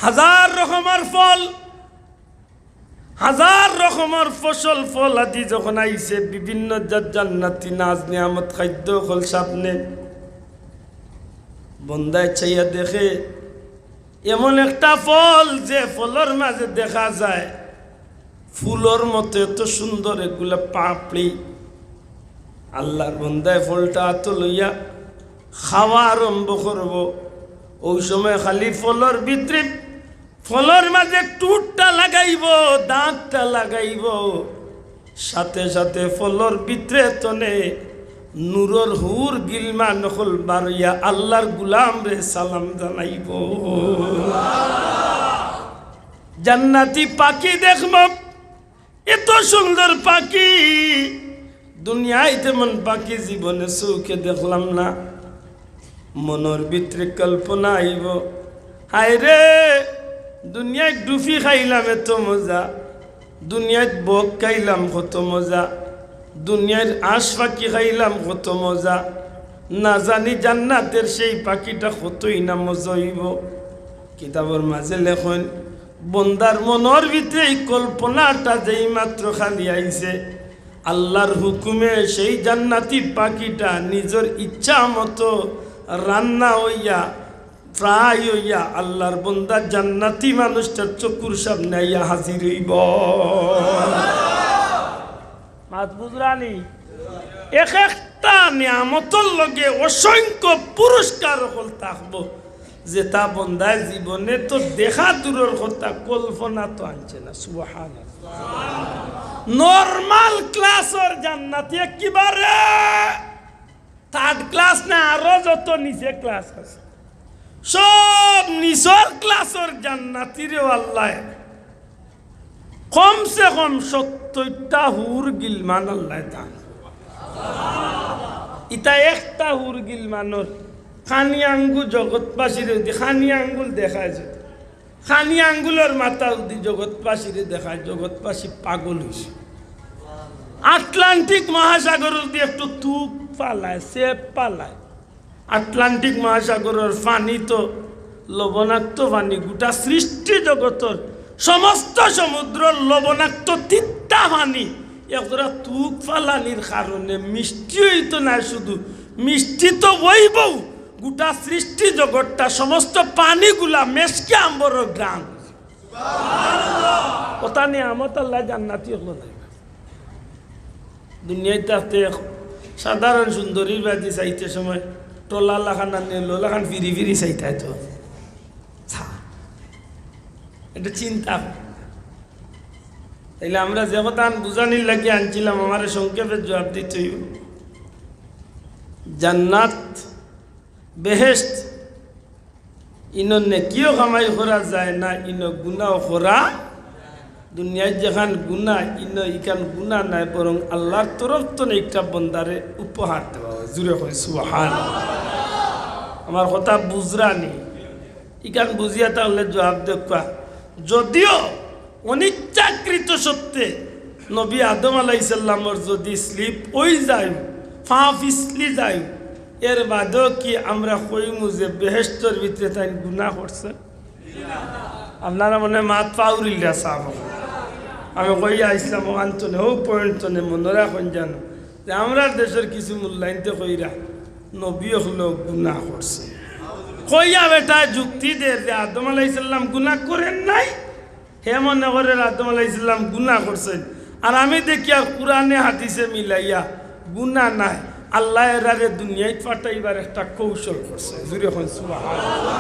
হাজার রকমের ফল, হাজার রকমের ফসল ফল আদি যখন আইছে, বিভিন্ন জান্নাতি নাজ নিয়ামত খাদ্য ফল সামনে, বন্দায় চাইয়া দেখে এমন একটা ফল যে ফলের মাঝে দেখা যায় ফুলের মতো এত সুন্দর এগুলা পাপড়ি। আল্লাহর বন্দায় ফলটা হাত লইয়া খাওয়া আরম্ভ করব, ওই সময় খালি ফলের ভিতরে, ফলের মাঝে টুটটা লাগাইব, দাঁতটা লাগাইব, সাথে সাথে ফলের ভিতরে তনে নূরর হুর গিলমা নকল বারইয়া আল্লাহর গুলাম রে সালাম জানাইব। জান্নাতি পাখি দেখব, এত সুন্দর পাখি, দুনিয়ায় তেমন পাখি জীবনে চোখে দেখলাম না। মনের ভিতরে কল্পনা আইব, হায় রে দুনিয়ায় ডুফি খাইলাম এত মজা, দুনিয়ায় বক খাইলাম কত মজা, দুনিয়ার আশ পাখি খাইলাম কত মজা, না জানি জান্নাতের সেই পাখিটা কতই না মজা হইব। কিতাবের মাঝে লেখন বন্দার মনের ভিতরে এই কল্পনাটা যেই মাত্র খালি আইছে, আল্লাহর হুকুমে সেই জান্নাতি পাখিটা নিজের ইচ্ছা মতো রান্না হইয়া প্রায় হইয়া আল্লাহর বন্দা জান্নাতি মানুষটার চকুর সামনে আইয়া হাজির হইব। মাত বুঝরানি, এক একটা নিয়ামতর লগে অসংখ্য পুরস্কার হল থাকবো, যে তা বন্দায় জীবনে তো দেখা দূরের কথা, কল্পনা তো আনছে না। সুবহানাল্লাহ। নরমাল ক্লাসের জান্নাতি একেবারে থার্ড ক্লাস না, আরো যত নিচে ক্লাস আছে সব নিচর ক্লাসের জান্নাতিরে আল্লাহ কমসে কম 70টা হুর গিলমান আল্লাহ দান। ইটা একটা হুর গিলমানোর খানি আঙ্গুল জগৎবাসীর খানি আঙ্গুল দেখায়, যদি খানি আঙ্গুলের মাথা উদি জগৎবাসীরে দেখায়, জগৎবাসী পাগল হয়েছে। আটলান্টিক মহাসাগর দিয়ে একটু তুক পালায়, সেপ পালায়। আটলান্টিক মহাসাগরের পানি তো লবণাক্ত পানি, গোটা সৃষ্টি জগতের সমস্ত সমুদ্র লবণাক্ত তিতা পানি, একজোড়া তুক ফালানির কারণে মিষ্টি হইতো না, শুধু মিষ্টি তো বইবও, গোটা সৃষ্টি জগৎটা সমস্ত পানিগুলা মেশকে আম্বর গ্রাম। ওটা নিয়ে আমত আল্লাহ জান্নাতি হলো না। দুনিয়াতে সাধারণ সুন্দরীর বাজি চাইতে সময় টোলা লাখান আনে লোলাখান ফিরি ফিরি চাইতে তো এটা চিন্তা। তাইলে আমরা যে কথা বুঝানির লাগিয়ে আনছিলাম, আমার সংক্ষেপে জবাব দিতে জান্নাত বেহেশত ইনো নেকিও কামাই করা যায় না, ইনো গুনাও করা। দুনিয়ায় যেখান গুণা, ইনো ইখান গুণা নাই, বরং আল্লাহর তরফ তো একটা বন্দারে উপহার দেওয়া হয়। জুড়ে হয় সুবহানাল্লাহ। আমার কথা বুঝরানি, ইখান বুঝিয়া তাহলে জবাব দেখা। যদিও অনিচ্ছাকৃত সত্ত্বে নবী আদম আলাইহিস সালামের যদি স্লিপ ওই যায়, ফা ফিসলি যায়, এর বাদেও কি আমরা কইমু যে বেহেশতের ভিতরে তাই গুনাহ করছে? আপনারা মনে মাত পাউরিলা সাহ, আমি কইয়া ইসলাম আন্তনে হোক পয়েন্টনে মনে রাখুন জানো যে আমরা দেশের কিছু মূল্যায়নতে কইরা নবী হলো গুনাহ করছে। কইয়া বেটা যুক্তি দে যে আদম আলাইহিস সালাম গুনাহ করেন নাই, হে মনে করে আদম আলাইহিস সালাম গুনাহ করছেন, আর আমি দেখি আর কোরআনে হাদিসে মিলাইয়া গুনাহ নাই, আল্লাহ এরারে দুনিয়ায় পাঠাইবার একটা কৌশল করছে। জুড়ে হন সুবহানাল্লাহ।